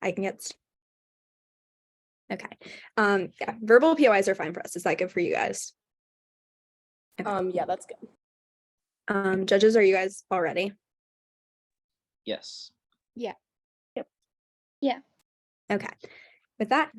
I can get okay. Yeah, verbal POIs are fine for us. Is that good for you guys? Okay. Yeah, that's good. Judges, are you guys all ready? Yes. Yeah. Yep. Yeah. Okay. With that,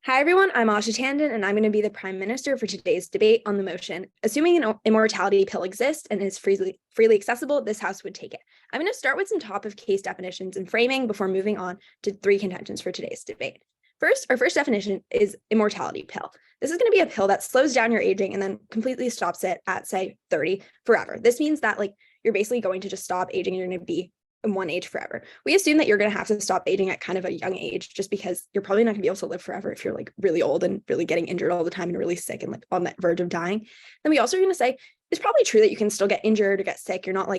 hi everyone, I'm Asha Tandon, and I'm going to be the Prime Minister for today's debate on the motion. Assuming an immortality pill exists and is freely accessible, this House would take it. I'm going to start with some top of case definitions and framing before moving on to 3 contentions for today's debate. First, our first definition is immortality pill. This is going to be a pill that slows down your aging and then completely stops it at, say, 30 forever. This means that you're basically going to just stop aging and you're going to be in one age forever. We assume that you're going to have to stop aging at kind of a young age just because you're probably not going to be able to live forever if you're really old and really getting injured all the time and really sick and on that verge of dying. Then we also are going to say it's probably true that you can still get injured or get sick. You're not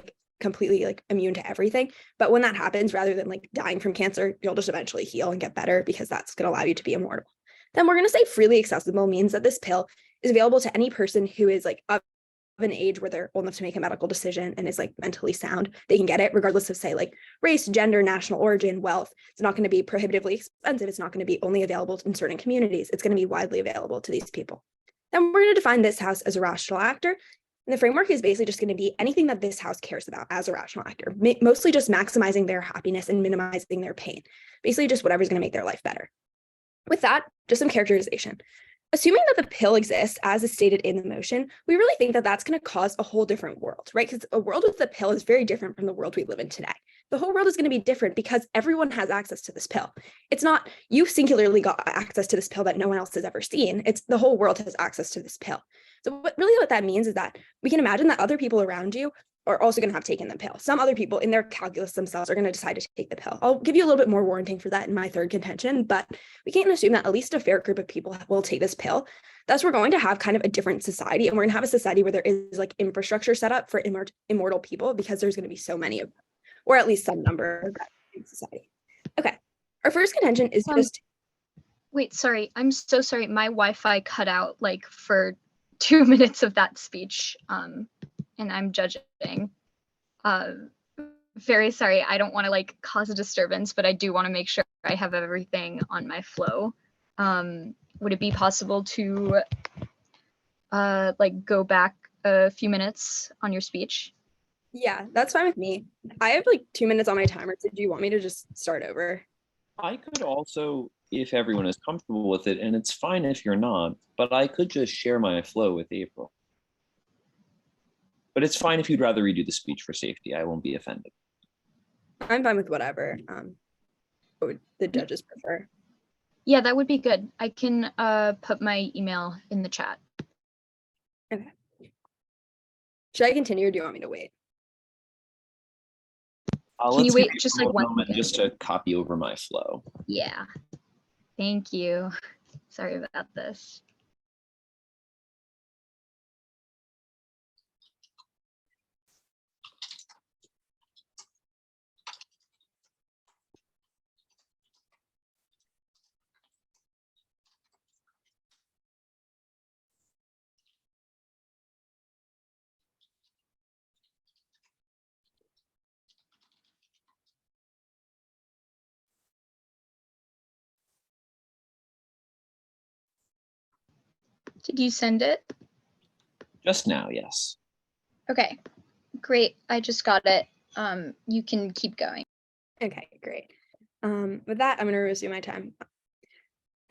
completely immune to everything. But when that happens, rather than dying from cancer, you'll just eventually heal and get better because that's going to allow you to be immortal. Then we're going to say freely accessible means that this pill is available to any person who is of an age where they're old enough to make a medical decision and is mentally sound. They can get it regardless of say race, gender, national origin, wealth. It's not going to be prohibitively expensive. It's not going to be only available in certain communities. It's going to be widely available to these people. Then we're going to define this House as a rational actor. And the framework is basically just going to be anything that this House cares about as a rational actor, mostly just maximizing their happiness and minimizing their pain. Basically just whatever's going to make their life better. With that, just some characterization. Assuming that the pill exists as is stated in the motion, we really think that that's going to cause a whole different world, right? Because a world with the pill is very different from the world we live in today. The whole world is going to be different because everyone has access to this pill. It's not you singularly got access to this pill that no one else has ever seen. It's the whole world has access to this pill. So what that means is that we can imagine that other people around you are also going to have taken the pill. Some other people in their calculus themselves are going to decide to take the pill. I'll give you a little bit more warranting for that in my third contention, but we can't assume that at least a fair group of people will take this pill. Thus, we're going to have kind of a different society, and we're going to have a society where there is infrastructure set up for immortal people because there's going to be so many of them, or at least some number of that in society. Okay, our first contention is just... Wait, sorry, I'm so sorry. My Wi-Fi cut out for 2 minutes of that speech. And I'm judging. Very sorry. I don't want to cause a disturbance, but I do want to make sure I have everything on my flow. Would it be possible to go back a few minutes on your speech? Yeah, that's fine with me. I have 2 minutes on my timer. So do you want me to just start over? I could also, if everyone is comfortable with it, and it's fine if you're not, but I could just share my flow with April. But it's fine if you'd rather redo the speech for safety. I won't be offended. I'm fine with whatever. What would the judges prefer? Yeah, that would be good. I can put my email in the chat. Okay. Should I continue or do you want me to wait? Can you wait just 1 moment just to copy over my flow? Yeah. Thank you. Sorry about this. Did you send it? Just now, yes. Okay, great. I just got it. You can keep going. Okay, great. With that, I'm going to resume my time.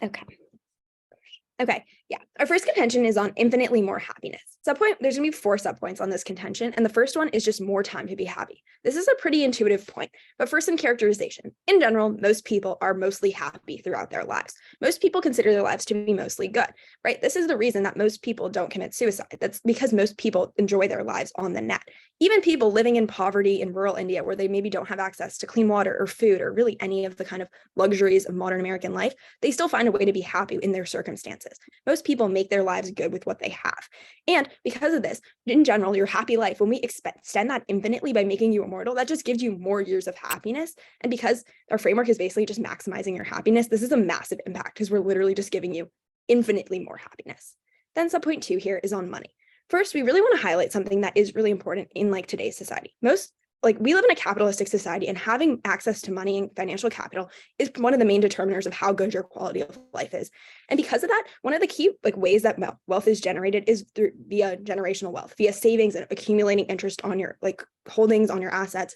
Okay, yeah. Our first contention is on infinitely more happiness. There's going to be 4 subpoints on this contention, and the first one is just more time to be happy. This is a pretty intuitive point, but first some characterization. In general, most people are mostly happy throughout their lives. Most people consider their lives to be mostly good, right? This is the reason that most people don't commit suicide. That's because most people enjoy their lives on the net. Even people living in poverty in rural India, where they maybe don't have access to clean water or food or really any of the kind of luxuries of modern American life, they still find a way to be happy in their circumstances. Most people make their lives good with what they have. And because of this, in general, your happy life, when we extend that infinitely by making you immortal, that just gives you more years of happiness. And because our framework is basically just maximizing your happiness, this is a massive impact because we're literally just giving you infinitely more happiness. Then subpoint 2 here is on money. First, we really want to highlight something that is really important in today's society. Most like we live in a capitalistic society, and having access to money and financial capital is one of the main determiners of how good your quality of life is. And because of that, one of the key like ways that wealth is generated is through via generational wealth, via savings and accumulating interest on your like holdings on your assets.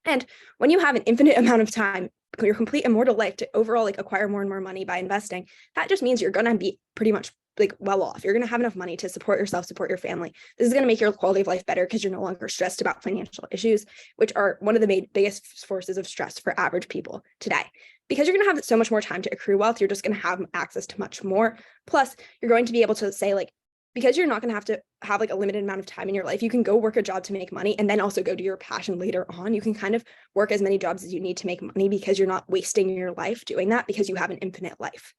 And when you have an infinite amount of time, your complete immortal life to overall like acquire more and more money by investing, that just means you're going to be pretty much like well off. You're going to have enough money to support yourself, support your family. This is going to make your quality of life better because you're no longer stressed about financial issues, which are one of the biggest sources of stress for average people today. Because you're going to have so much more time to accrue wealth, you're just going to have access to much more. Plus, you're going to be able to say like, because you're not going to have like a limited amount of time in your life, you can go work a job to make money and then also go do your passion later on. You can kind of work as many jobs as you need to make money because you're not wasting your life doing that because you have an infinite life.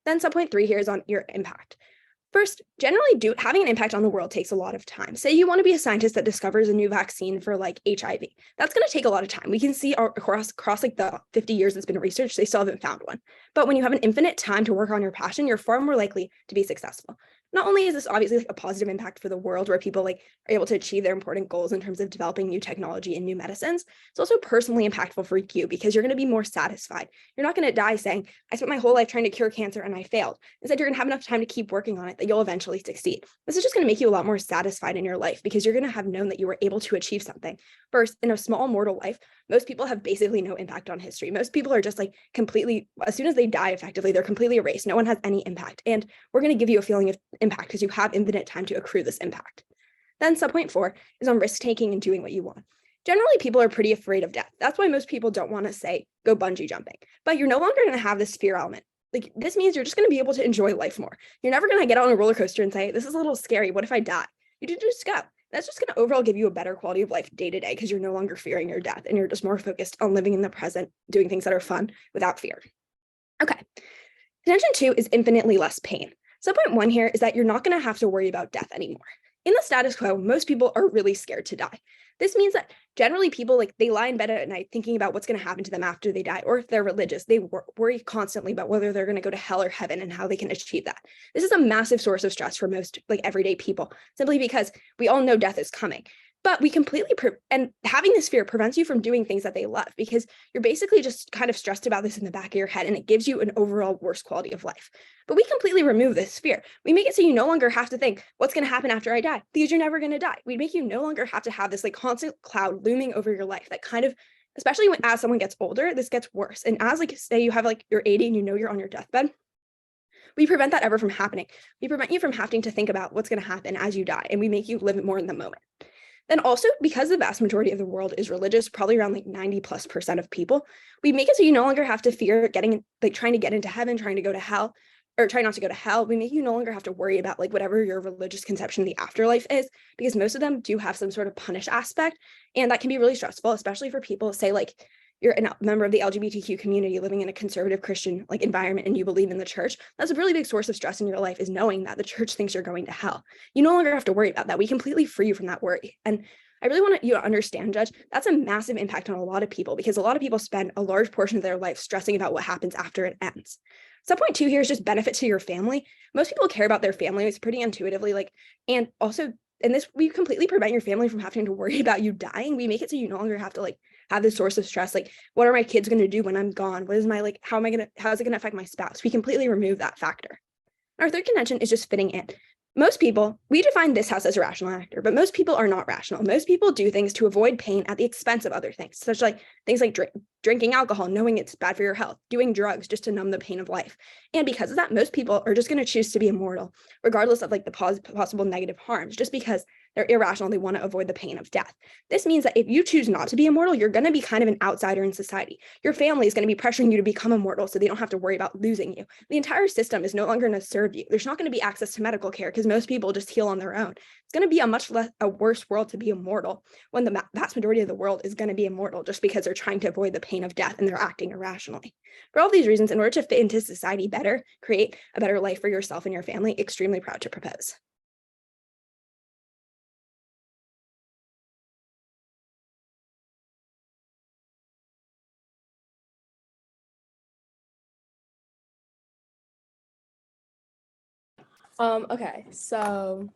Then subpoint 3 here is on your impact. First, generally having an impact on the world takes a lot of time. Say you want to be a scientist that discovers a new vaccine for like HIV. That's going to take a lot of time. We can see across like the 50 years it's been researched, they still haven't found one. But when you have an infinite time to work on your passion, you're far more likely to be successful. Not only is this obviously like a positive impact for the world where people like are able to achieve their important goals in terms of developing new technology and new medicines, it's also personally impactful for you because you're going to be more satisfied. You're not going to die saying, I spent my whole life trying to cure cancer and I failed. Instead, you're going to have enough time to keep working on it that you'll eventually succeed. This is just going to make you a lot more satisfied in your life because you're going to have known that you were able to achieve something. First, in a small mortal life, most people have basically no impact on history. Most people are just like completely, as soon as they die, effectively, they're completely erased. No one has any impact. And we're going to give you a feeling of impact because you have infinite time to accrue this impact. Then subpoint 4 is on risk taking and doing what you want. Generally, people are pretty afraid of death. That's why most people don't want to say, go bungee jumping. But you're no longer going to have this fear element. Like this means you're just going to be able to enjoy life more. You're never going to get on a roller coaster and say, this is a little scary. What if I die? You just go. That's just going to overall give you a better quality of life day to day because you're no longer fearing your death and you're just more focused on living in the present, doing things that are fun without fear. Okay. Intention 2 is infinitely less pain. Subpoint 1 here is that you're not going to have to worry about death anymore. In the status quo, most people are really scared to die. This means that generally people like they lie in bed at night thinking about what's going to happen to them after they die, or if they're religious, they worry constantly about whether they're going to go to hell or heaven and how they can achieve that. This is a massive source of stress for most like everyday people, simply because we all know death is coming. But we completely, and having this fear prevents you from doing things that they love because you're basically just kind of stressed about this in the back of your head and it gives you an overall worse quality of life. But we completely remove this fear. We make it so you no longer have to think, what's going to happen after I die? Because you're never going to die. We make you no longer have to have this like constant cloud looming over your life that kind of, especially as someone gets older, this gets worse. And as like, say you have like you're 80 and you know you're on your deathbed, we prevent that ever from happening. We prevent you from having to think about what's going to happen as you die. And we make you live more in the moment. Then also, because the vast majority of the world is religious, probably around like 90+% of people, we make it so you no longer have to fear getting like trying to get into heaven, trying to go to hell, or try not to go to hell. We make you no longer have to worry about like whatever your religious conception of the afterlife is, because most of them do have some sort of punish aspect. And that can be really stressful, especially for people, say like you're a member of the LGBTQ community living in a conservative Christian like environment and you believe in the church. That's a really big source of stress in your life, is knowing that the church thinks you're going to hell. You no longer have to worry about that. We completely free you from that worry. And I really want you to understand, Judge, that's a massive impact on a lot of people because a lot of people spend a large portion of their life stressing about what happens after it ends. Subpoint 2 here is just benefit to your family. Most people care about their families pretty intuitively, like, and also, and this, we completely prevent your family from having to worry about you dying. We make it so you no longer have to like have this source of stress. Like, what are my kids going to do when I'm gone? What is my, like, how is it going to affect my spouse? We completely remove that factor. Our third contention is just fitting in. Most people, we define this house as a rational actor, but most people are not rational. Most people do things to avoid pain at the expense of other things, such like things like drinking alcohol, knowing it's bad for your health, doing drugs just to numb the pain of life. And because of that, most people are just going to choose to be immortal, regardless of like the possible negative harms, just because they're irrational. They want to avoid the pain of death. This means that if you choose not to be immortal, you're going to be kind of an outsider in society. Your family is going to be pressuring you to become immortal so they don't have to worry about losing you. The entire system is no longer going to serve you. There's not going to be access to medical care because most people just heal on their own. It's going to be a worse world to be immortal when the vast majority of the world is going to be immortal just because they're trying to avoid the pain of death and they're acting irrationally. For all these reasons, in order to fit into society better, create a better life for yourself and your family, extremely proud to propose. Okay, so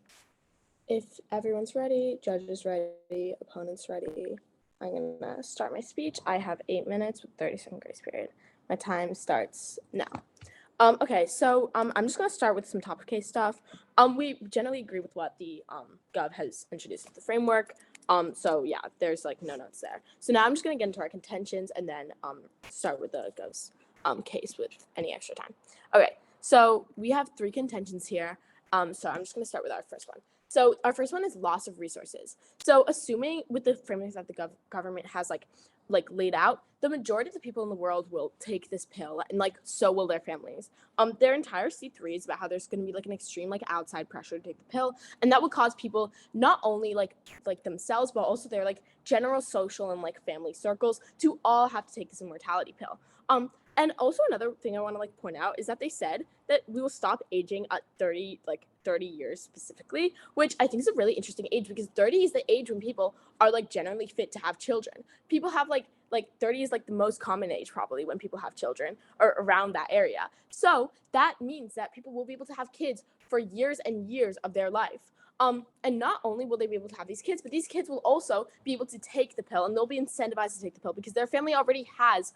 if everyone's ready, judge is ready, opponent's ready, I'm gonna start my speech. I have 8 minutes with 30-second grace period. My time starts now. Okay, so I'm just gonna start with some topic case stuff. We generally agree with what the Gov has introduced as the framework. So yeah, there's like no notes there. So now I'm just gonna get into our contentions and then start with the Gov's case with any extra time. Okay, so we have 3 contentions here. So I'm just gonna start with our first one. So our first one is loss of resources. So assuming with the frameworks that the government has like laid out, the majority of the people in the world will take this pill, and like so will their families. Their entire C3 is about how there's going to be like an extreme like outside pressure to take the pill, and that will cause people not only like themselves, but also their like general social and like family circles to all have to take this immortality pill. And also another thing I want to like point out is that they said that we will stop aging at 30 years specifically, which I think is a really interesting age because 30 is the age when people are like generally fit to have children. People have like 30 is like the most common age probably when people have children or around that area. So that means that people will be able to have kids for years and years of their life. And not only will they be able to have these kids, but these kids will also be able to take the pill, and they'll be incentivized to take the pill because their family already has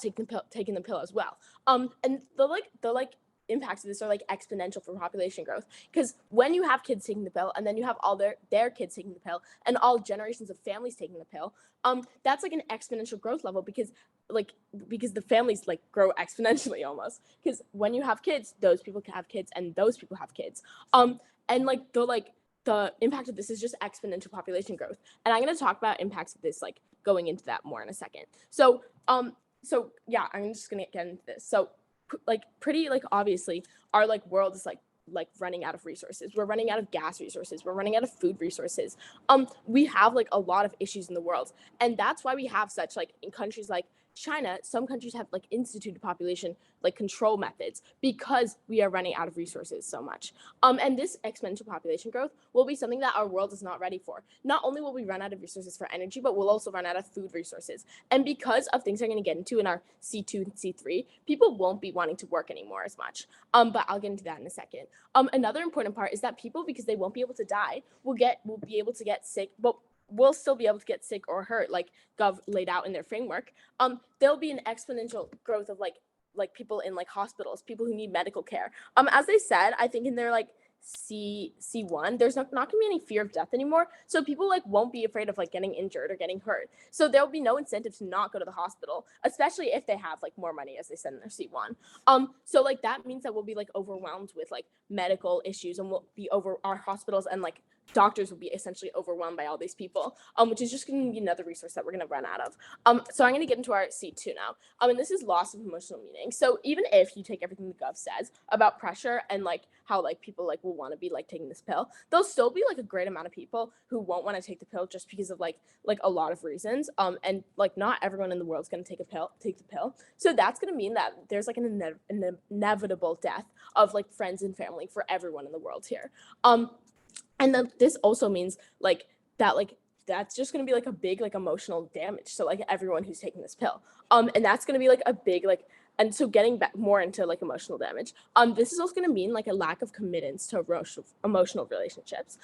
taken the pill as well. And the impacts of this are like exponential for population growth, because when you have kids taking the pill and then you have all their kids taking the pill and all generations of families taking the pill, that's like an exponential growth level because the families like grow exponentially almost, because when you have kids, those people can have kids and those people have kids. And the impact of this is just exponential population growth, and I'm going to talk about impacts of this like going into that more in a second. So yeah, I'm just gonna get into this. So pretty obviously our world is like running out of resources. We're running out of gas resources. We're running out of food resources. We have like a lot of issues in the world, and that's why we have such in countries like China, some countries have instituted population control methods because we are running out of resources so much. And this exponential population growth will be something that our world is not ready for. Not only will we run out of resources for energy, but we'll also run out of food resources. And because of things I'm going to get into in our C2 and C3, people won't be wanting to work anymore as much. But I'll get into that in a second. Another important part is that people, because they won't be able to die, will be able to get sick, but will still be able to get sick or hurt, like Gov laid out in their framework. There'll be an exponential growth of people in hospitals, people who need medical care. As they said, I think in their C1, there's not gonna be any fear of death anymore. So people won't be afraid of getting injured or getting hurt. So there'll be no incentive to not go to the hospital, especially if they have more money, as they said in their C1. So that means that we'll be overwhelmed with medical issues, and we'll be over our hospitals, and doctors will be essentially overwhelmed by all these people, which is just going to be another resource that we're going to run out of. So I'm going to get into our C2 now. And this is loss of emotional meaning. So even if you take everything the Gov says about pressure and how people will want to be taking this pill, there'll still be a great amount of people who won't want to take the pill just because of a lot of reasons. And not everyone in the world is going to take the pill. So that's going to mean that there's an inevitable death of friends and family for everyone in the world here. And then this also means that's just going to be a big emotional damage. So everyone who's taking this pill, and that's going to be a big and so getting back more into emotional damage, this is also going to mean a lack of committance to emotional relationships.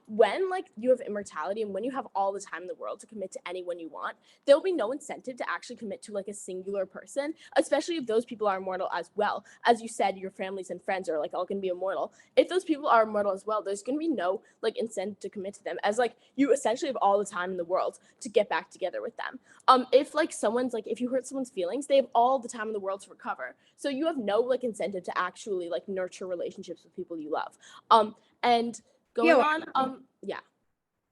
When you have immortality and when you have all the time in the world to commit to anyone you want, there'll be no incentive to actually commit to a singular person, especially if those people are immortal as well. As you said, your families and friends are all going to be immortal. If those people are immortal as well, there's going to be no incentive to commit to them, as you essentially have all the time in the world to get back together with them. If someone's if you hurt someone's feelings, they have all the time in the world to recover. So you have no incentive to actually nurture relationships with people you love. And going on, yeah.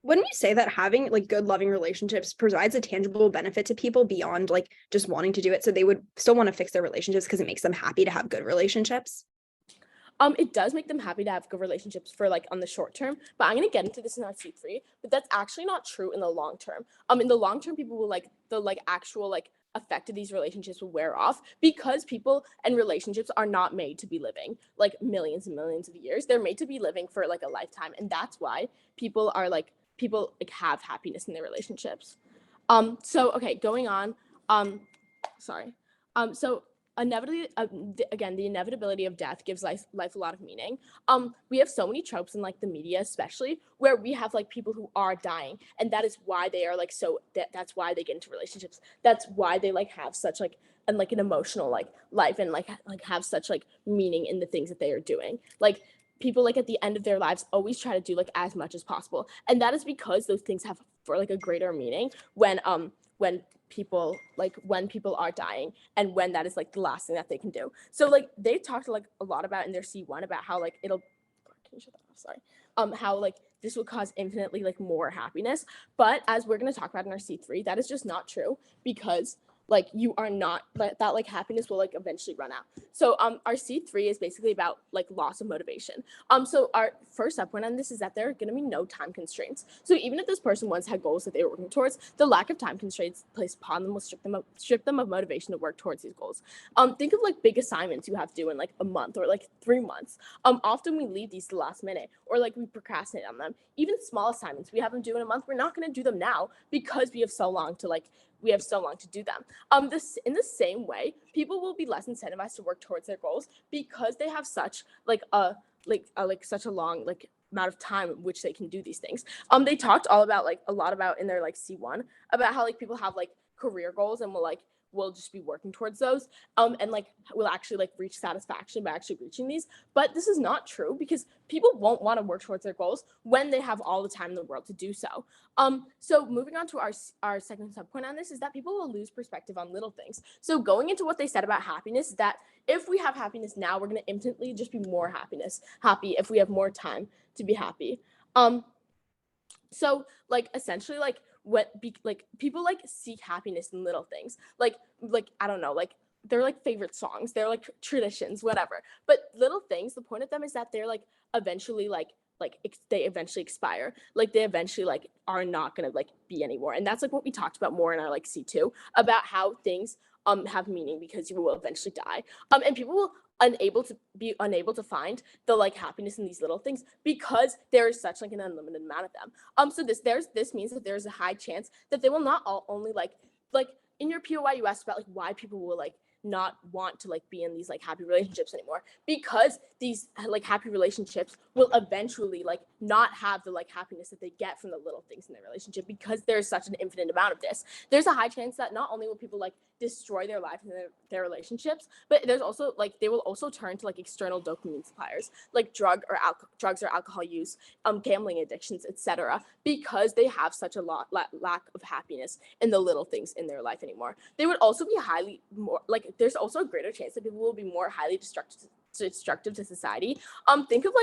Wouldn't you say that having good loving relationships provides a tangible benefit to people beyond just wanting to do it, so they would still want to fix their relationships because it makes them happy to have good relationships? It does make them happy to have good relationships for on the short term, but I'm going to get into this in our C3, but that's actually not true in the long term. In the long term, people will the actual effect of these relationships will wear off, because people and relationships are not made to be living millions and millions of years. They're made to be living for a lifetime, and that's why people are have happiness in their relationships. So okay, going on. Sorry. So again, the inevitability of death gives life a lot of meaning. We have so many tropes in like the media, especially where we have like people who are dying, and that is why they are like that's why they get into relationships. That's why they like have such like an emotional like life and like have such like meaning in the things that they are doing. Like people like at the end of their lives always try to do like as much as possible, and that is because those things have for like a greater meaning when people are dying and when that is like the last thing that they can do. So like they talked like a lot about in their C1 about how like can you shut that off? Sorry. How like this will cause infinitely like more happiness, but as we're going to talk about in our C3, that is just not true, because like you are not that like happiness will like eventually run out. So our C3 is basically about like loss of motivation. So our first subpoint on this is that there are going to be no time constraints. So even if this person once had goals that they were working towards, the lack of time constraints placed upon them will strip them of motivation to work towards these goals. Think of like big assignments you have to do in like a month or like 3 months. Often we leave these to the last minute, or like we procrastinate on them. Even small assignments we have them do in a month, we're not going to do them now because we have so long to do them. This in the same way, people will be less incentivized to work towards their goals because they have such such a long like amount of time in which they can do these things. They talked a lot about in their like C1 about how like people have like career goals and will just be working towards those and like will actually like reach satisfaction by actually reaching these. But this is not true, because people won't want to work towards their goals when they have all the time in the world to do so. So moving on to our second subpoint on this is that people will lose perspective on little things. So going into what they said about happiness, that if we have happiness now, we're going to instantly just be more happy if we have more time to be happy. So like essentially like people like seek happiness in little things, like I don't know, like they're like favorite songs, they're like traditions, whatever. But little things, the point of them is that they're like eventually they eventually expire, like they eventually like are not gonna like be anymore. And that's like what we talked about more in our like C2 about how things have meaning because you will eventually die. And people will be unable to find the like happiness in these little things because there is such like an unlimited amount of them. So this means that there's a high chance that they will not all only like in your POI you asked about like why people will like not want to like be in these like happy relationships anymore, because these like happy relationships will eventually like not have the like happiness that they get from the little things in their relationship, because there's such an infinite amount of this. There's a high chance that not only will people like destroy their life and their relationships, but there's also like they will also turn to like external dopamine suppliers like drugs or alcohol use, gambling addictions, etc., because they have such a lack of happiness in the little things in their life anymore. They would also be highly more like there's also a greater chance that people will be more highly destructive to society. Think of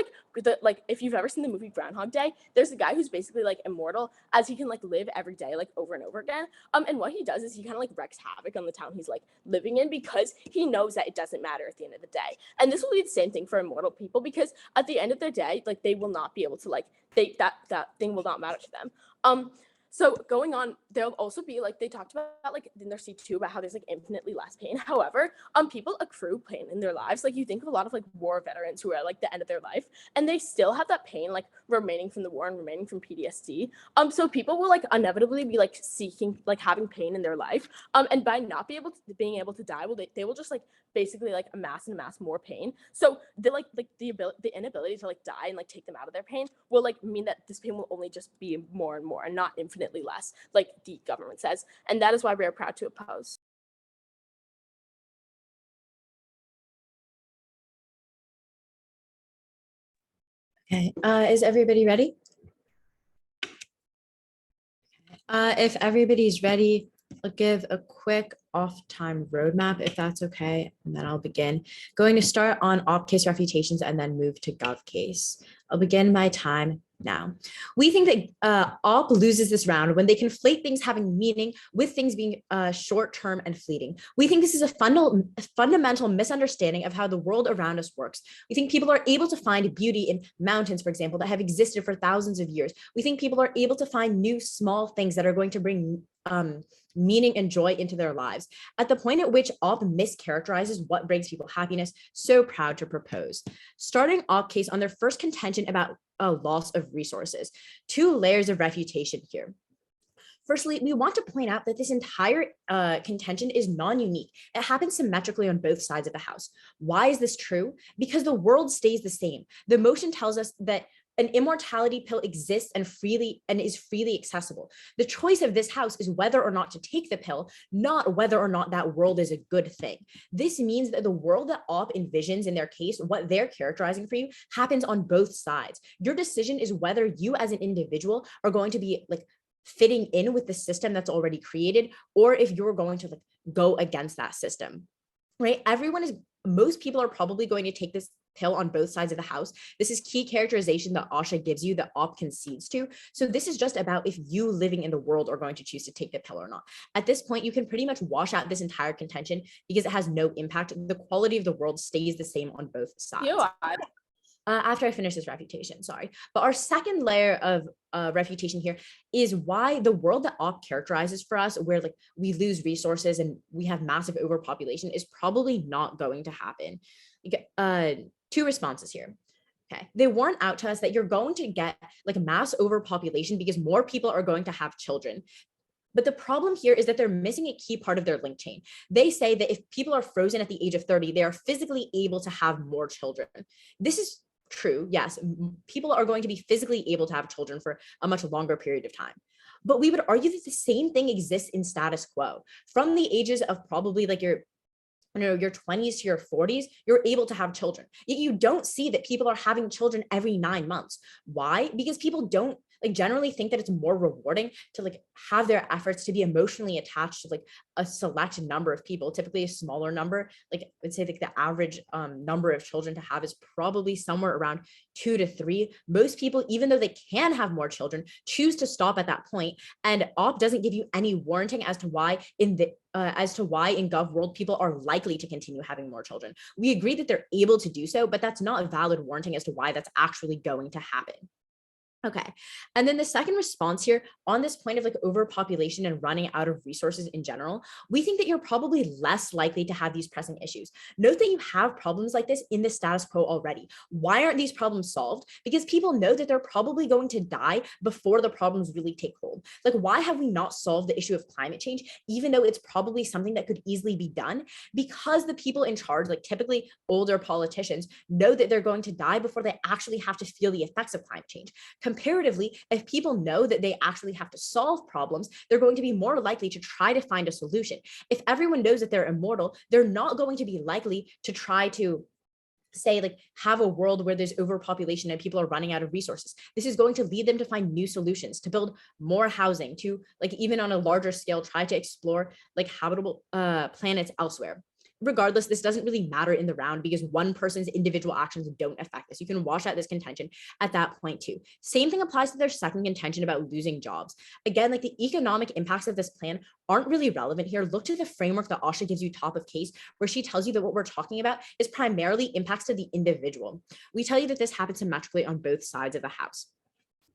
like if you've ever seen the movie Groundhog Day, there's a guy who's basically like immortal, as he can like live every day like over and over again. And what he does is he kind of like wreaks havoc on the town he's like living in, because he knows that it doesn't matter at the end of the day. And this will be the same thing for immortal people, because at the end of their day, like they will not be able to like that thing will not matter to them. So going on, there'll also be like they talked about like in their C2 about how there's like infinitely less pain. However, people accrue pain in their lives. Like you think of a lot of like war veterans who are at like the end of their life, and they still have that pain like remaining from the war and remaining from PTSD. So people will like inevitably be like seeking like having pain in their life. And by not being able to die, they will just like basically like amass more pain. So the inability to like die and like take them out of their pain will like mean that this pain will only just be more and more and not infinitely less, like the government says. And that is why we are proud to oppose. Okay, is everybody ready? If everybody's ready, I'll give a quick off-time roadmap, if that's okay, and then I'll begin. Going to start on op case refutations and then move to gov case. I'll begin my time now. We think that op loses this round when they conflate things having meaning with things being short-term and fleeting. We think this is a fundamental misunderstanding of how the world around us works. We think people are able to find beauty in mountains, for example, that have existed for thousands of years. We think people are able to find new small things that are going to bring meaning and joy into their lives. At the point at which op mischaracterizes what brings people happiness, so proud to propose. Starting op case on their first contention about a loss of resources. 2 layers of refutation here. Firstly, we want to point out that this entire contention is non-unique. It happens symmetrically on both sides of the House. Why is this true? Because the world stays the same. The motion tells us that an immortality pill exists and is freely accessible. The choice of this House is whether or not to take the pill, not whether or not that world is a good thing. This means that the world that OP envisions in their case, what they're characterizing for you, happens on both sides. Your decision is whether you as an individual are going to be like fitting in with the system that's already created, or if you're going to like go against that system, right? Most people are probably going to take this pill on both sides of the House. This is key characterization that Asha gives you that OP concedes to. So this is just about if you living in the world are going to choose to take the pill or not. At this point, you can pretty much wash out this entire contention because it has no impact. The quality of the world stays the same on both sides. After I finish this refutation, sorry. But our second layer of refutation here is why the world that OP characterizes for us, where like we lose resources and we have massive overpopulation, is probably not going to happen. You get two responses here. Okay, they warn out to us that you're going to get like mass overpopulation because more people are going to have children. But the problem here is that they're missing a key part of their link chain. They say that if people are frozen at the age of 30, they are physically able to have more children. This is true. Yes, people are going to be physically able to have children for a much longer period of time. But we would argue that the same thing exists in status quo. From the ages of probably like your 20s to your 40s, you're able to have children. Yet you don't see that people are having children every 9 months. Why? Because people don't like generally think that it's more rewarding to like have their efforts to be emotionally attached to like a select number of people, typically a smaller number. Like I'd say like the average number of children to have is probably somewhere around 2 to 3. Most people, even though they can have more children, choose to stop at that point. And OP doesn't give you any warranting as to why in Gov world people are likely to continue having more children. We agree that they're able to do so, but that's not a valid warranting as to why that's actually going to happen. Okay. And then the second response here on this point of like overpopulation and running out of resources in general, we think that you're probably less likely to have these pressing issues. Note that you have problems like this in the status quo already. Why aren't these problems solved? Because people know that they're probably going to die before the problems really take hold. Like, why have we not solved the issue of climate change, even though it's probably something that could easily be done? Because the people in charge, like typically older politicians, know that they're going to die before they actually have to feel the effects of climate change. Comparatively, if people know that they actually have to solve problems, they're going to be more likely to try to find a solution. If everyone knows that they're immortal, they're not going to be likely to try to say like have a world where there's overpopulation and people are running out of resources. This is going to lead them to find new solutions, to build more housing, to like even on a larger scale, try to explore like habitable planets elsewhere. Regardless, this doesn't really matter in the round because one person's individual actions don't affect this. You can wash out this contention at that point too. Same thing applies to their second contention about losing jobs. Again, like the economic impacts of this plan aren't really relevant here. Look to the framework that Asha gives you top of case, where she tells you that what we're talking about is primarily impacts to the individual. We tell you that this happens symmetrically on both sides of the house.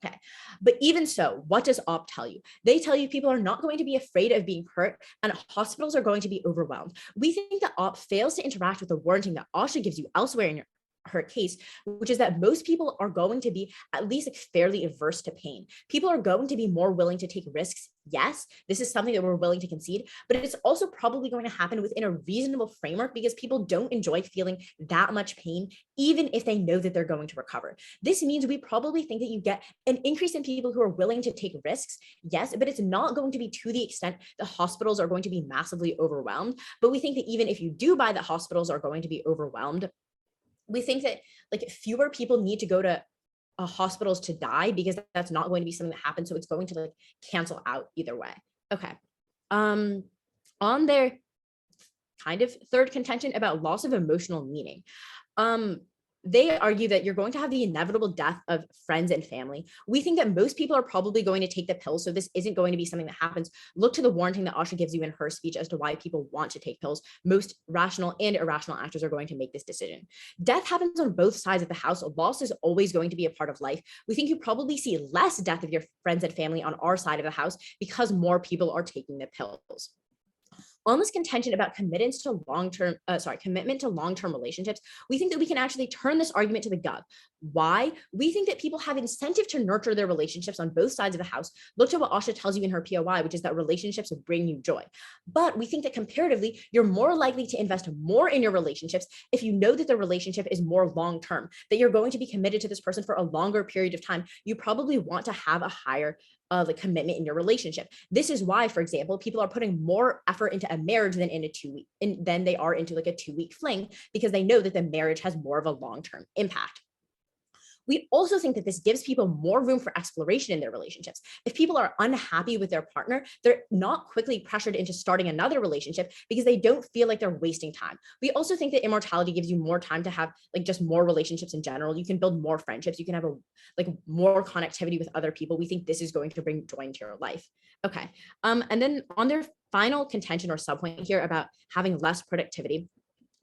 Okay, but even so, what does OP tell you? They tell you people are not going to be afraid of being hurt and hospitals are going to be overwhelmed. We think that OP fails to interact with the warranting that Asha gives you elsewhere in her case, which is that most people are going to be at least like fairly averse to pain. People are going to be more willing to take risks. Yes, this is something that we're willing to concede, but it's also probably going to happen within a reasonable framework because people don't enjoy feeling that much pain, even if they know that they're going to recover. This means we probably think that you get an increase in people who are willing to take risks. Yes, but it's not going to be to the extent that hospitals are going to be massively overwhelmed. But we think that even if you do buy that hospitals are going to be overwhelmed, we think that like fewer people need to go to hospitals to die because that's not going to be something that happens. So it's going to like cancel out either way. Okay. On their kind of third contention about loss of emotional meaning. They argue that you're going to have the inevitable death of friends and family. We think that most people are probably going to take the pill, so this isn't going to be something that happens. Look to the warranting that Asha gives you in her speech as to why people want to take pills. Most rational and irrational actors are going to make this decision. Death happens on both sides of the house. Loss is always going to be a part of life. We think you probably see less death of your friends and family on our side of the house because more people are taking the pills. On this contention about commitment to long-term relationships, we think that we can actually turn this argument to the gov. Why? We think that people have incentive to nurture their relationships on both sides of the house. Look to what Asha tells you in her POI, which is that relationships will bring you joy. But we think that comparatively, you're more likely to invest more in your relationships if you know that the relationship is more long-term, that you're going to be committed to this person for a longer period of time. You probably want to have a higher commitment in your relationship. This is why, for example, people are putting more effort into a marriage than in a 2-week, than they are into like a 2-week fling, because they know that the marriage has more of a long-term impact. We also think that this gives people more room for exploration in their relationships. If people are unhappy with their partner, they're not quickly pressured into starting another relationship because they don't feel like they're wasting time. We also think that immortality gives you more time to have like just more relationships in general. You can build more friendships. You can have more connectivity with other people. We think this is going to bring joy into your life. Okay. And then on their final contention or subpoint here about having less productivity,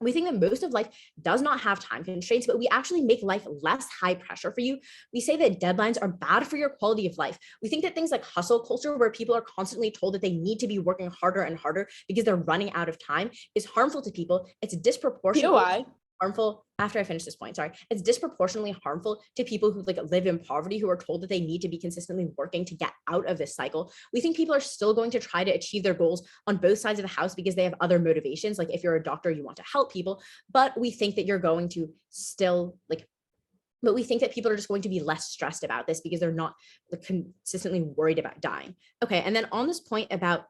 we think that most of life does not have time constraints, but we actually make life less high pressure for you. We say that deadlines are bad for your quality of life. We think that things like hustle culture, where people are constantly told that they need to be working harder and harder because they're running out of time, is harmful to people. It's disproportionately harmful. After I finish this point, sorry, it's disproportionately harmful to people who live in poverty, who are told that they need to be consistently working to get out of this cycle. We think people are still going to try to achieve their goals on both sides of the house because they have other motivations. Like if you're a doctor, you want to help people, but we think that you're going to still but we think that people are just going to be less stressed about this because they're not consistently worried about dying. Okay, and then on this point about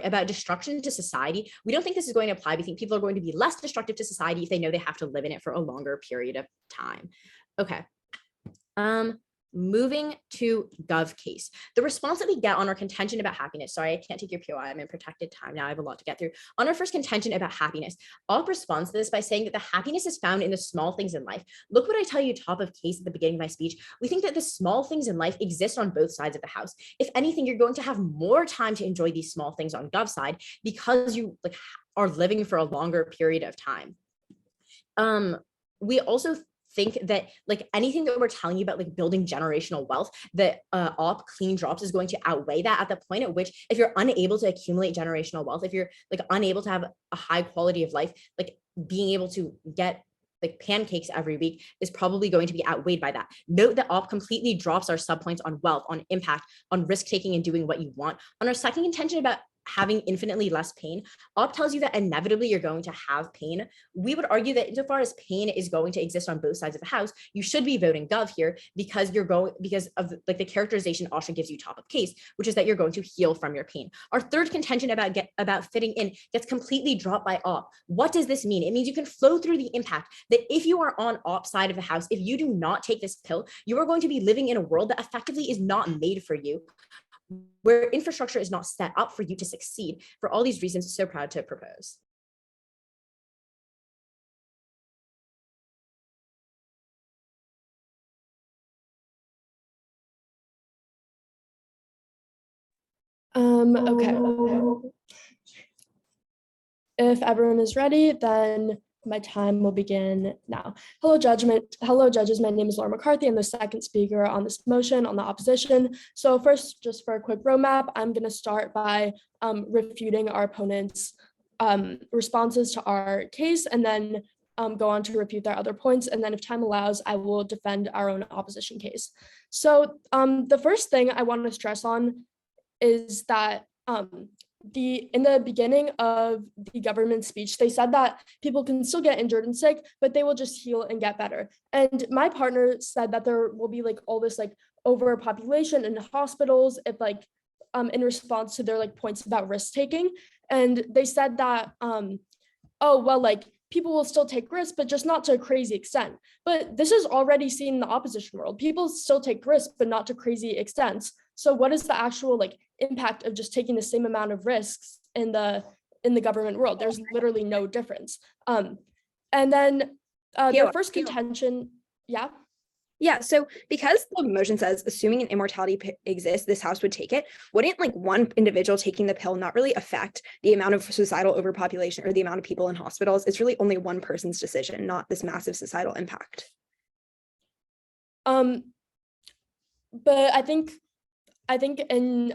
about destruction to society, we don't think this is going to apply. We think people are going to be less destructive to society if they know they have to live in it for a longer period of time. Okay. Moving to gov case. The response that we get on our contention about happiness, sorry, I can't take your POI, I'm in protected time now, I have a lot to get through. On our first contention about happiness, OP responds to this by saying that the happiness is found in the small things in life. Look what I tell you top of case at the beginning of my speech. We think that the small things in life exist on both sides of the house. If anything, you're going to have more time to enjoy these small things on gov side because you are living for a longer period of time. We also think that anything that we're telling you about building generational wealth, that op clean drops is going to outweigh that at the point at which, if you're unable to accumulate generational wealth, if you're unable to have a high quality of life, being able to get pancakes every week is probably going to be outweighed by that. Note that op completely drops our subpoints on wealth, on impact, on risk taking and doing what you want. On our second contention about having infinitely less pain, op tells you that inevitably you're going to have pain. We would argue that insofar as pain is going to exist on both sides of the house, you should be voting gov here because of the characterization Asha gives you top of case, which is that you're going to heal from your pain. Our third contention about fitting in gets completely dropped by op. What does this mean? It means you can flow through the impact that if you are on op side of the house, if you do not take this pill, you are going to be living in a world that effectively is not made for you, where infrastructure is not set up for you to succeed. For all these reasons, so proud to propose. Okay. If everyone is ready, then my time will begin now. Hello, judges. My name is Laura McCarthy. I'm the second speaker on this motion on the opposition. So first, just for a quick roadmap, I'm going to start by refuting our opponent's responses to our case, and then go on to refute their other points. And then if time allows, I will defend our own opposition case. So the first thing I want to stress on is that in the beginning of the government speech, they said that people can still get injured and sick, but they will just heal and get better. And my partner said that there will be all this overpopulation in hospitals if in response to their points about risk taking. And they said that, oh, well, people will still take risks, but just not to a crazy extent. But this is already seen in the opposition world. People still take risks, but not to crazy extents. So what is the actual impact of just taking the same amount of risks in the government world? There's literally no difference. And then their first contention, yeah. Yeah, so because the motion says, assuming an immortality exists, this house would take it, wouldn't one individual taking the pill not really affect the amount of societal overpopulation or the amount of people in hospitals? It's really only one person's decision, not this massive societal impact. But I think in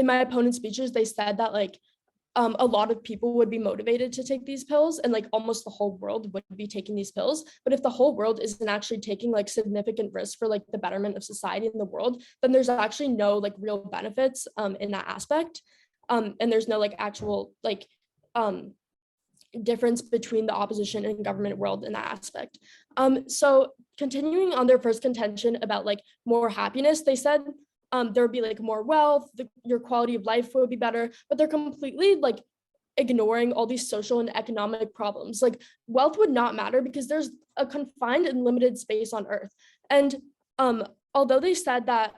my opponent's speeches, they said that a lot of people would be motivated to take these pills, and like almost the whole world would be taking these pills. But if the whole world isn't actually taking like significant risks for like the betterment of society in the world, then there's actually no like real benefits in that aspect. And there's no like actual like difference between the opposition and government world in that aspect. So continuing on their first contention about like more happiness, they said there would be like more wealth, your quality of life would be better, but they're completely like ignoring all these social and economic problems. Like wealth would not matter because there's a confined and limited space on Earth. And although they said that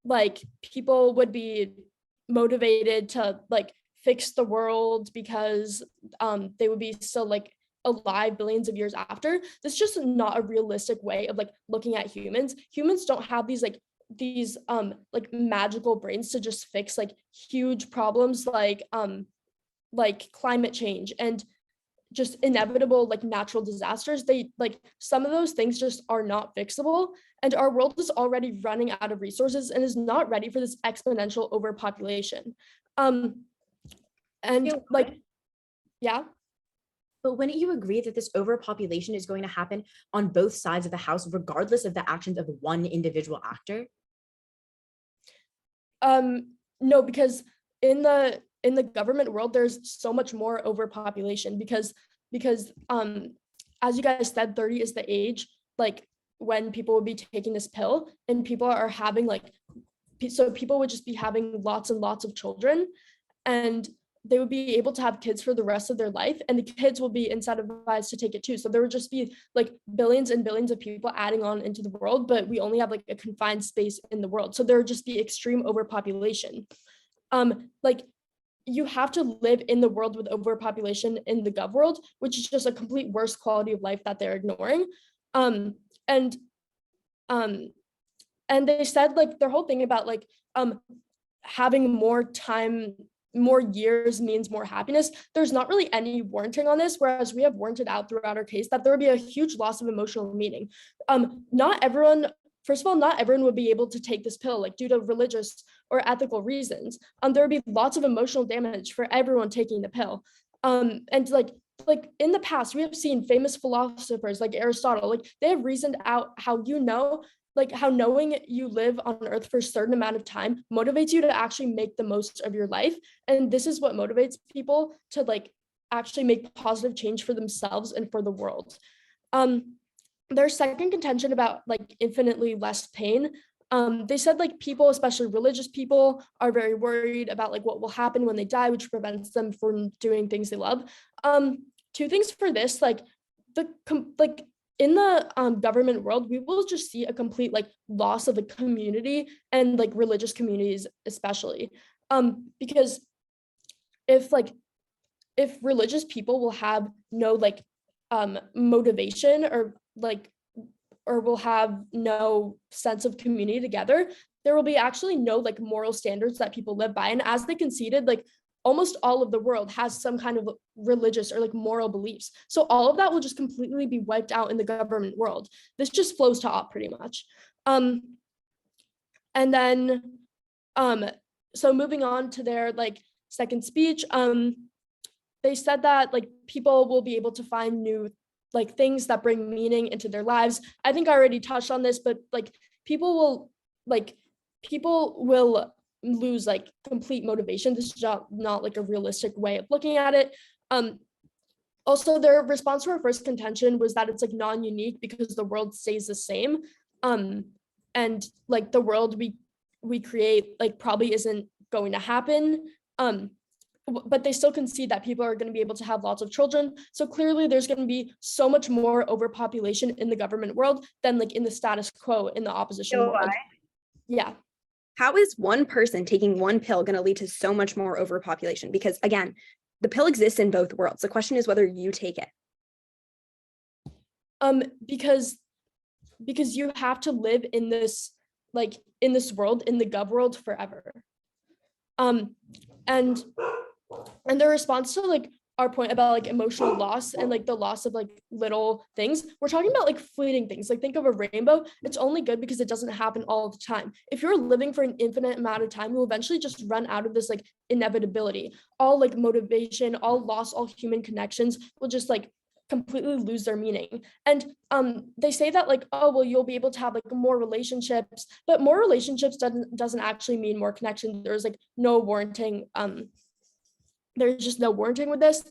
like people would be motivated to like fix the world because they would be still like alive billions of years after, this is just not a realistic way of like looking at humans. Humans don't have these magical brains to just fix like huge problems like climate change and just inevitable like natural disasters. They like some of those things just are not fixable, and our world is already running out of resources and is not ready for this exponential overpopulation. And like, yeah. But wouldn't you agree that this overpopulation is going to happen on both sides of the house, regardless of the actions of one individual actor? No, because in the government world, there's so much more overpopulation because as you guys said, 30 is the age like when people would be taking this pill, and people are having like, so people would just be having lots and lots of children, and they would be able to have kids for the rest of their life, and the kids will be incentivized to take it too. So there would just be like billions and billions of people adding on into the world, but we only have like a confined space in the world. So there would just be extreme overpopulation. Like you have to live in the world with overpopulation in the gov world, which is just a complete worse quality of life that they're ignoring. And they said like their whole thing about like having more time, more years means more happiness. There's not really any warranting on this, whereas we have warranted out throughout our case that there would be a huge loss of emotional meaning. Not everyone, first of all, not everyone would be able to take this pill like due to religious or ethical reasons. There would be lots of emotional damage for everyone taking the pill. And like in the past, we have seen famous philosophers like Aristotle, like they have reasoned out how like how knowing you live on Earth for a certain amount of time motivates you to actually make the most of your life. And this is what motivates people to like actually make positive change for themselves and for the world. Their second contention about like infinitely less pain. They said like people, especially religious people, are very worried about like what will happen when they die, which prevents them from doing things they love. Two things for this, like in the government world, we will just see a complete like loss of a community, and like religious communities especially, because if religious people will have no like motivation or will have no sense of community together, there will be actually no like moral standards that people live by. And as they conceded, like almost all of the world has some kind of religious or like moral beliefs. So all of that will just completely be wiped out in the government world. This just flows to op pretty much. And then, so moving on to their like second speech, they said that like people will be able to find new like things that bring meaning into their lives. I think I already touched on this, but like people will lose like complete motivation. This is not like a realistic way of looking at it. Also, their response to our first contention was that it's like non-unique because the world stays the same. And like the world we create like probably isn't going to happen. But they still concede that people are going to be able to have lots of children. So clearly there's going to be so much more overpopulation in the government world than like in the status quo in the opposition world. Yeah. How is one person taking one pill going to lead to so much more overpopulation? Because again, the pill exists in both worlds. The question is whether you take it. Because you have to live in this world, in the gov world forever. And the response to like our point about like emotional loss and like the loss of like little things, we're talking about like fleeting things. Like think of a rainbow. It's only good because it doesn't happen all the time. If you're living for an infinite amount of time, you'll eventually just run out of this like inevitability. All like motivation, all loss, all human connections will just like completely lose their meaning. And they say that like, oh well, you'll be able to have like more relationships, but more relationships doesn't actually mean more connection. There's like no warranting there's just no warranting with this.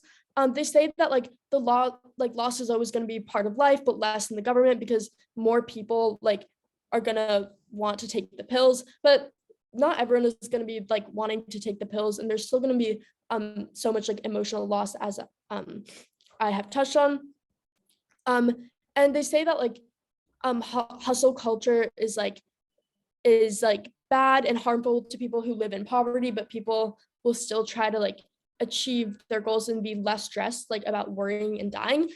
They say that like the law, like loss is always going to be part of life, but less in the government because more people like are going to want to take the pills, but not everyone is going to be like wanting to take the pills. And there's still going to be so much like emotional loss as I have touched on. And they say that like hustle culture is like bad and harmful to people who live in poverty, but people will still try to like achieve their goals and be less stressed like about worrying and dying.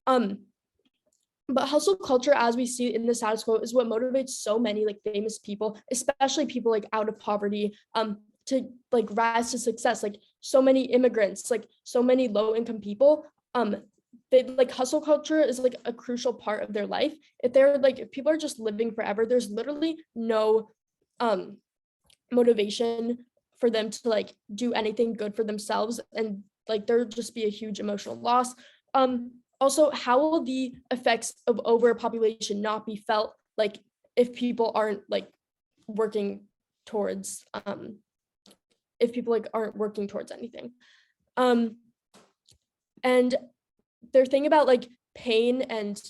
But hustle culture, as we see in the status quo, is what motivates so many like famous people, especially people like out of poverty, to like rise to success. Like so many immigrants, like so many low income people, they like hustle culture is like a crucial part of their life. If people are just living forever, there's literally no motivation for them to like do anything good for themselves, and like there'll just be a huge emotional loss. Also, how will the effects of overpopulation not be felt like if people aren't like working towards anything? And their thing about like pain and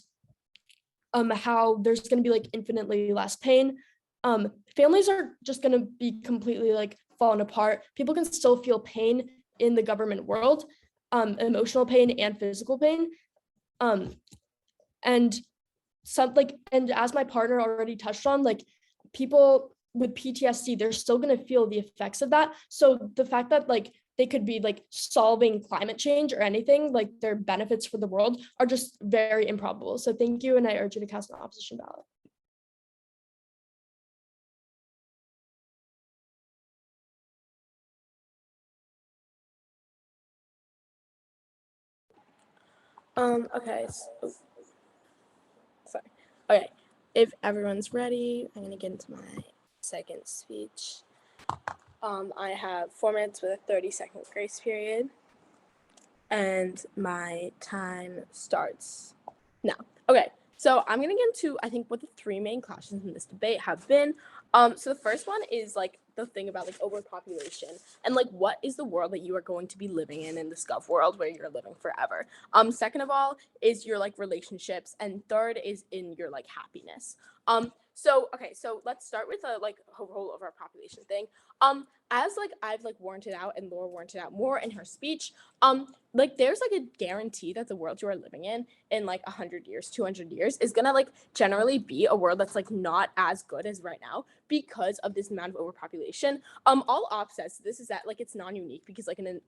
how there's going to be like infinitely less pain. Families are just going to be completely like falling apart. People can still feel pain in the government world, emotional pain and physical pain. And as my partner already touched on, like people with PTSD, they're still going to feel the effects of that. So the fact that like they could be like solving climate change or anything, like their benefits for the world are just very improbable. So thank you, and I urge you to cast an opposition ballot. Okay. Sorry. Okay. If everyone's ready, I'm gonna get into my second speech. I have 4 minutes with a 30-second grace period, and my time starts now. Okay. So I'm gonna get into, I think, what the three main clashes in this debate have been. So the first one is like the thing about like overpopulation and like what is the world that you are going to be living in this gov world where you're living forever. Second of all is your like relationships, and third is in your like happiness. So let's start with a like whole overpopulation thing. As like I've like warranted out and Laura warranted out more in her speech, like there's like a guarantee that the world you are living in like 100 years, 200 years is gonna like generally be a world that's like not as good as right now because of this amount of overpopulation. All op says this is that like it's non-unique because like in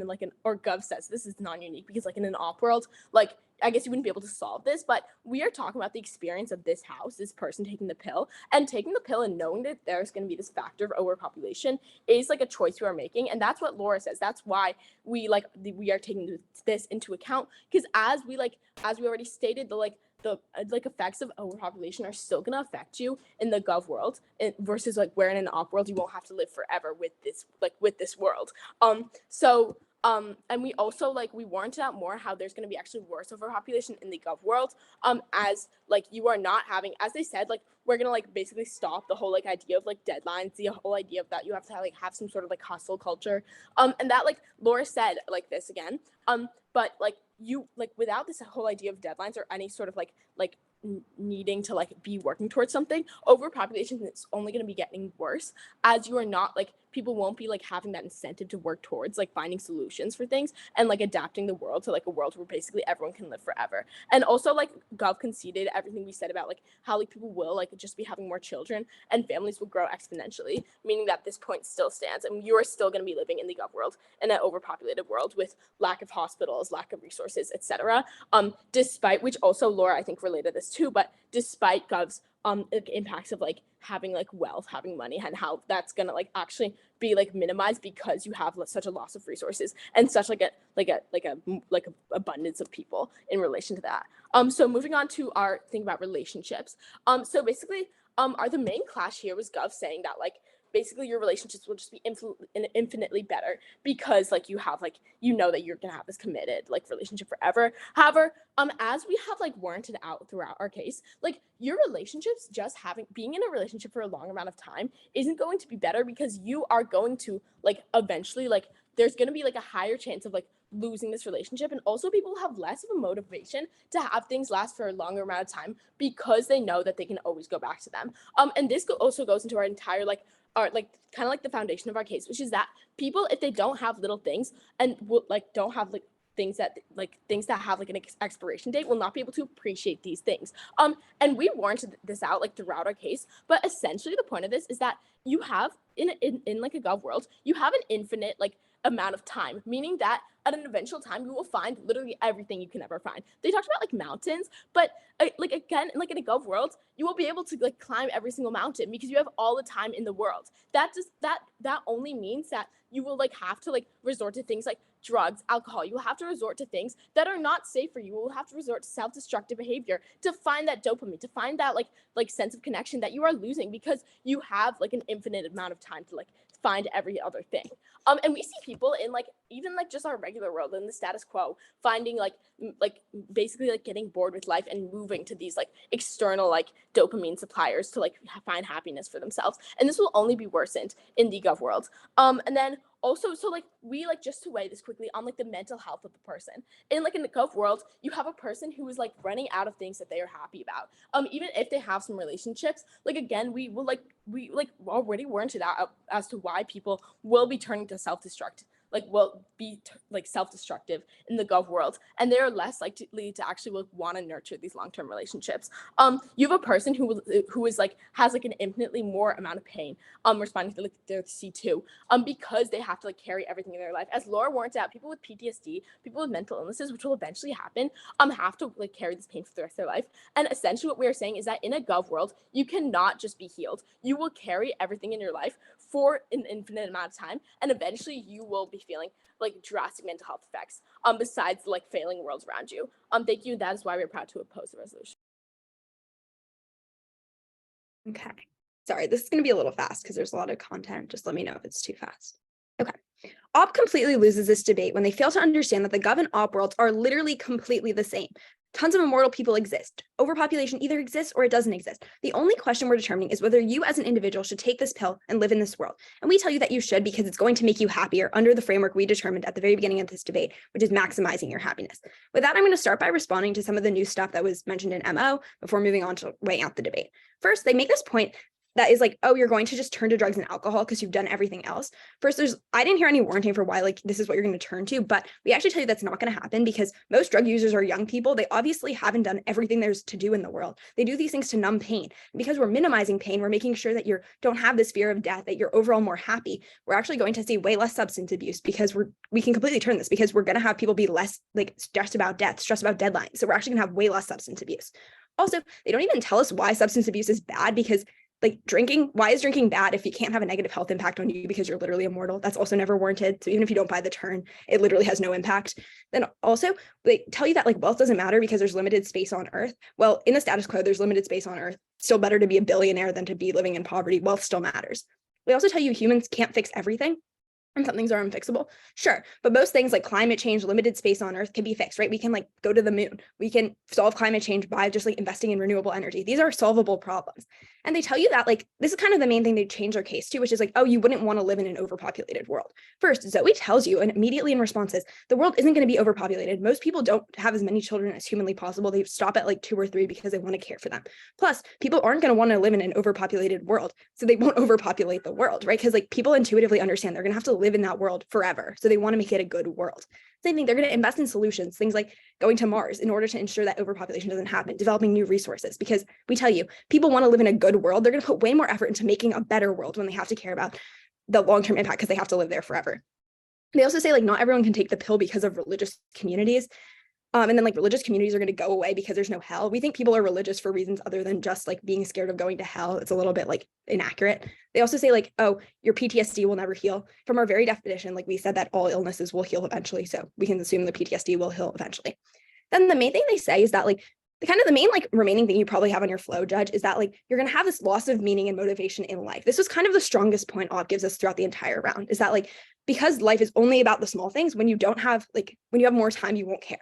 like an or gov says this is non-unique because like in an op world, like I guess you wouldn't be able to solve this, but we are talking about the experience of this house, this person taking the pill and knowing that there's going to be this factor of overpopulation is like a choice you are making. And that's what Laura says. That's why we are taking this into account, because as we already stated, the effects of overpopulation are still going to affect you in the gov world versus like where in an op world you won't have to live forever with this world. And we also we warranted out more how there's going to be actually worse overpopulation in the gov world, as like you are not having, as they said, like we're going to like basically stop the whole like idea of like deadlines, the whole idea of that you have to have some sort of like hustle culture, and that like Laura said like this again, but like you like without this whole idea of deadlines or any sort of like needing to like be working towards something, overpopulation is only going to be getting worse as you are not like people won't be like having that incentive to work towards like finding solutions for things and like adapting the world to like a world where basically everyone can live forever. And also like gov conceded everything we said about like how like people will like just be having more children and families will grow exponentially, meaning that this point still stands and you are still going to be living in the gov world in an overpopulated world with lack of hospitals, lack of resources, etc. Despite which also Laura I think related this too, but despite gov's like, impacts of like having like wealth, having money, and how that's gonna like actually be like minimized because you have such a loss of resources and such like a abundance of people in relation to that. So moving on to our thing about relationships. So basically, the main clash here was Gov saying that like basically your relationships will just be infinitely better because like you have like you know that you're gonna have this committed like relationship forever. However, as we have like warranted out throughout our case, like your relationships just being in a relationship for a long amount of time isn't going to be better because you are going to like eventually like there's going to be like a higher chance of like losing this relationship, and also people have less of a motivation to have things last for a longer amount of time because they know that they can always go back to them. And this also goes into our entire like kind of like the foundation of our case, which is that people, if they don't have little things and like don't have like things that have like an expiration date, will not be able to appreciate these things. And we warranted this out like throughout our case, but essentially the point of this is that you have in like a gov world, you have an infinite like amount of time, meaning that at an eventual time you will find literally everything you can ever find. They talked about like mountains, but like again, like in a gov world, you will be able to like climb every single mountain because you have all the time in the world. That only means that you will like have to like resort to things like drugs, alcohol. You will have to resort to things that are not safe for you. You will have to resort to self-destructive behavior to find that dopamine, to find that like sense of connection that you are losing because you have like an infinite amount of time to like find every other thing. And we see people in like even like just our regular world in the status quo finding like basically like getting bored with life and moving to these like external like dopamine suppliers to like find happiness for themselves. And this will only be worsened in the gov world. And then also, so like we like just to weigh this quickly on like the mental health of the person in like in the gov world, you have a person who is like running out of things that they are happy about. Even if they have some relationships, like again, we already warranted out as to why people will be turning to self-destruct, like will be like self-destructive in the gov world, and they're less likely to actually want to nurture these long-term relationships. You have a person who is like has like an infinitely more amount of pain responding to like their C2 because they have to like carry everything in their life. As Laura warranted out, people with PTSD, people with mental illnesses, which will eventually happen, have to like carry this pain for the rest of their life. And essentially what we are saying is that in a gov world, you cannot just be healed. You will carry everything in your life for an infinite amount of time, and eventually you will be feeling like drastic mental health effects besides like failing worlds around you. Thank you. That is why we're proud to oppose the resolution. Okay. Sorry, this is going to be a little fast because there's a lot of content. Just let me know if it's too fast. Okay. Op completely loses this debate when they fail to understand that the gov and op worlds are literally completely the same. Tons of immortal people exist. Overpopulation either exists or it doesn't exist. The only question we're determining is whether you as an individual should take this pill and live in this world. And we tell you that you should because it's going to make you happier under the framework we determined at the very beginning of this debate, which is maximizing your happiness. With that, I'm going to start by responding to some of the new stuff that was mentioned in MO before moving on to weighing out the debate. First, they make this point that is like, oh, you're going to just turn to drugs and alcohol because you've done everything else. First, I didn't hear any warranting for why like this is what you're going to turn to, but we actually tell you that's not going to happen because most drug users are young people. They obviously haven't done everything there's to do in the world. They do these things to numb pain. And because we're minimizing pain, we're making sure that you don't have this fear of death, that you're overall more happy. We're actually going to see way less substance abuse because we can completely turn this because we're going to have people be less like stressed about death, stressed about deadlines. So we're actually going to have way less substance abuse. Also, they don't even tell us why substance abuse is bad because like why is drinking bad if you can't have a negative health impact on you because you're literally immortal? That's also never warranted. So even if you don't buy the turn, it literally has no impact. Then also they tell you that like wealth doesn't matter because there's limited space on Earth. Well, in the status quo, there's limited space on Earth. Still better to be a billionaire than to be living in poverty. Wealth still matters. They also tell you humans can't fix everything. And some things are unfixable. Sure. But most things like climate change, limited space on Earth can be fixed, right? We can like go to the moon. We can solve climate change by just like investing in renewable energy. These are solvable problems. And they tell you that like, this is kind of the main thing they change their case to, which is like, oh, you wouldn't want to live in an overpopulated world. First, Zoe tells you, and immediately in response says, the world isn't going to be overpopulated. Most people don't have as many children as humanly possible. They stop at like 2 or 3 because they want to care for them. Plus, people aren't going to want to live in an overpopulated world. So they won't overpopulate the world, right? Because like people intuitively understand they're going to have to live in that world forever. So they want to make it a good world. Same thing, they're going to invest in solutions, things like going to Mars in order to ensure that overpopulation doesn't happen, developing new resources, because we tell you, people want to live in a good world. They're going to put way more effort into making a better world when they have to care about the long-term impact because they have to live there forever. They also say like not everyone can take the pill because of religious communities. And then like religious communities are going to go away because there's no hell. We think people are religious for reasons other than just like being scared of going to hell. It's a little bit like inaccurate. They also say like, oh, your PTSD will never heal. From our very definition, like we said that all illnesses will heal eventually. So we can assume the PTSD will heal eventually. Then the main thing they say is that like the main like remaining thing you probably have on your flow, Judge, is that like you're going to have this loss of meaning and motivation in life. This was kind of the strongest point Op gives us throughout the entire round, is that like because life is only about the small things, when you have more time, you won't care.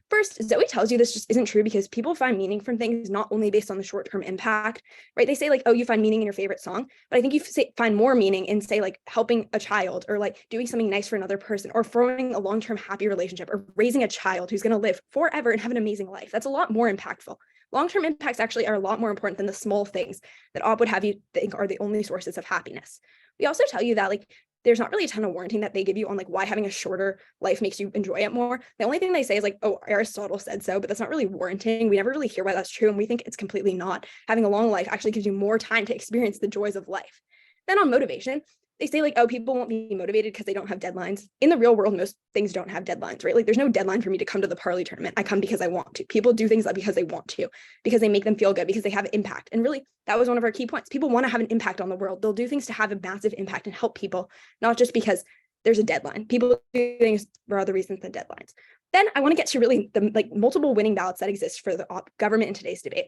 First, Zoe tells you this just isn't true because people find meaning from things not only based on the short-term impact, right? They say like, oh, you find meaning in your favorite song, but I think you find more meaning in, say, like helping a child or like doing something nice for another person or forming a long-term happy relationship or raising a child who's going to live forever and have an amazing life. That's a lot more impactful. Long-term impacts actually are a lot more important than the small things that Op would have you think are the only sources of happiness. We also tell you that like there's not really a ton of warranting that they give you on like why having a shorter life makes you enjoy it more. The only thing they say is like, oh, Aristotle said so, but that's not really warranting. We never really hear why that's true. And we think it's completely not. Having a long life actually gives you more time to experience the joys of life. Then on motivation, they say like, oh, people won't be motivated because they don't have deadlines. In the real world, most things don't have deadlines, right? Like there's no deadline for me to come to the Parley tournament. I come because I want to. People do things because they want to, because they make them feel good, because they have impact. And really, that was one of our key points. People want to have an impact on the world. They'll do things to have a massive impact and help people, not just because there's a deadline. People do things for other reasons than deadlines. Then I want to get to really the like multiple winning ballots that exist for the government in today's debate.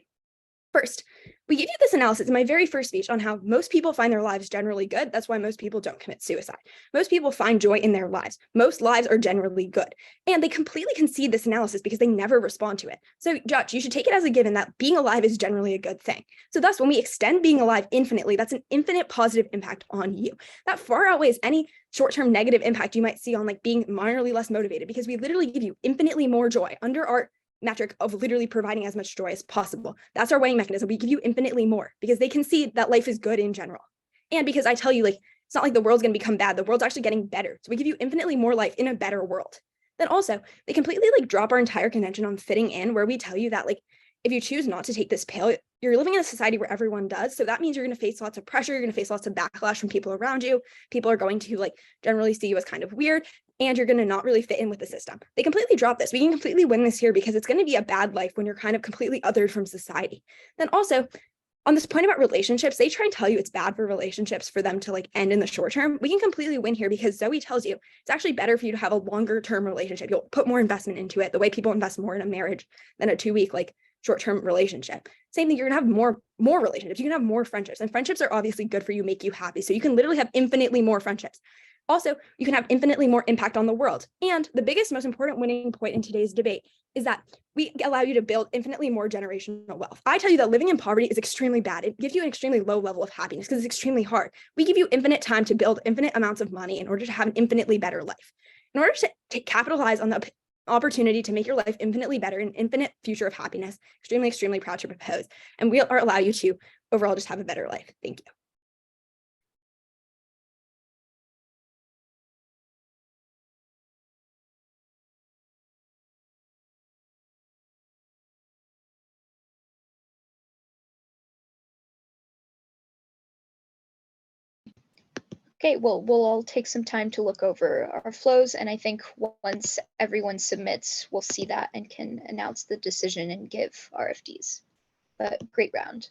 First, we give you this analysis in my very first speech on how most people find their lives generally good. That's why most people don't commit suicide. Most people find joy in their lives. Most lives are generally good. And they completely concede this analysis because they never respond to it. So, Judge, you should take it as a given that being alive is generally a good thing. So thus, when we extend being alive infinitely, that's an infinite positive impact on you. That far outweighs any short-term negative impact you might see on like being minorly less motivated, because we literally give you infinitely more joy under our metric of literally providing as much joy as possible. That's our weighing mechanism. We give you infinitely more because they concede that life is good in general. And because I tell you, like, it's not like the world's going to become bad. The world's actually getting better. So we give you infinitely more life in a better world. Then also, they completely like drop our entire convention on fitting in, where we tell you that like, if you choose not to take this pill, you're living in a society where everyone does. So that means you're going to face lots of pressure. You're going to face lots of backlash from people around you. People are going to like generally see you as kind of weird, and you're going to not really fit in with the system. They completely drop this. We can completely win this here because it's going to be a bad life when you're kind of completely othered from society. Then also, on this point about relationships, they try and tell you it's bad for relationships for them to like end in the short term. We can completely win here because Zoe tells you it's actually better for you to have a longer term relationship. You'll put more investment into it, the way people invest more in a marriage than a 2-week like short-term relationship. Same thing, you're gonna have more relationships. You can have more friendships, and friendships are obviously good for you, make you happy. So you can literally have infinitely more friendships. Also, you can have infinitely more impact on the world. And the biggest, most important winning point in today's debate is that we allow you to build infinitely more generational wealth. I tell you that living in poverty is extremely bad. It gives you an extremely low level of happiness because it's extremely hard. We give you infinite time to build infinite amounts of money in order to have an infinitely better life. In order to capitalize on the opportunity to make your life infinitely better, an infinite future of happiness, extremely, extremely proud to propose. And we are allow you to overall just have a better life. Thank you. Okay, well, we'll all take some time to look over our flows, and I think once everyone submits, we'll see that and can announce the decision and give RFDs. But great round.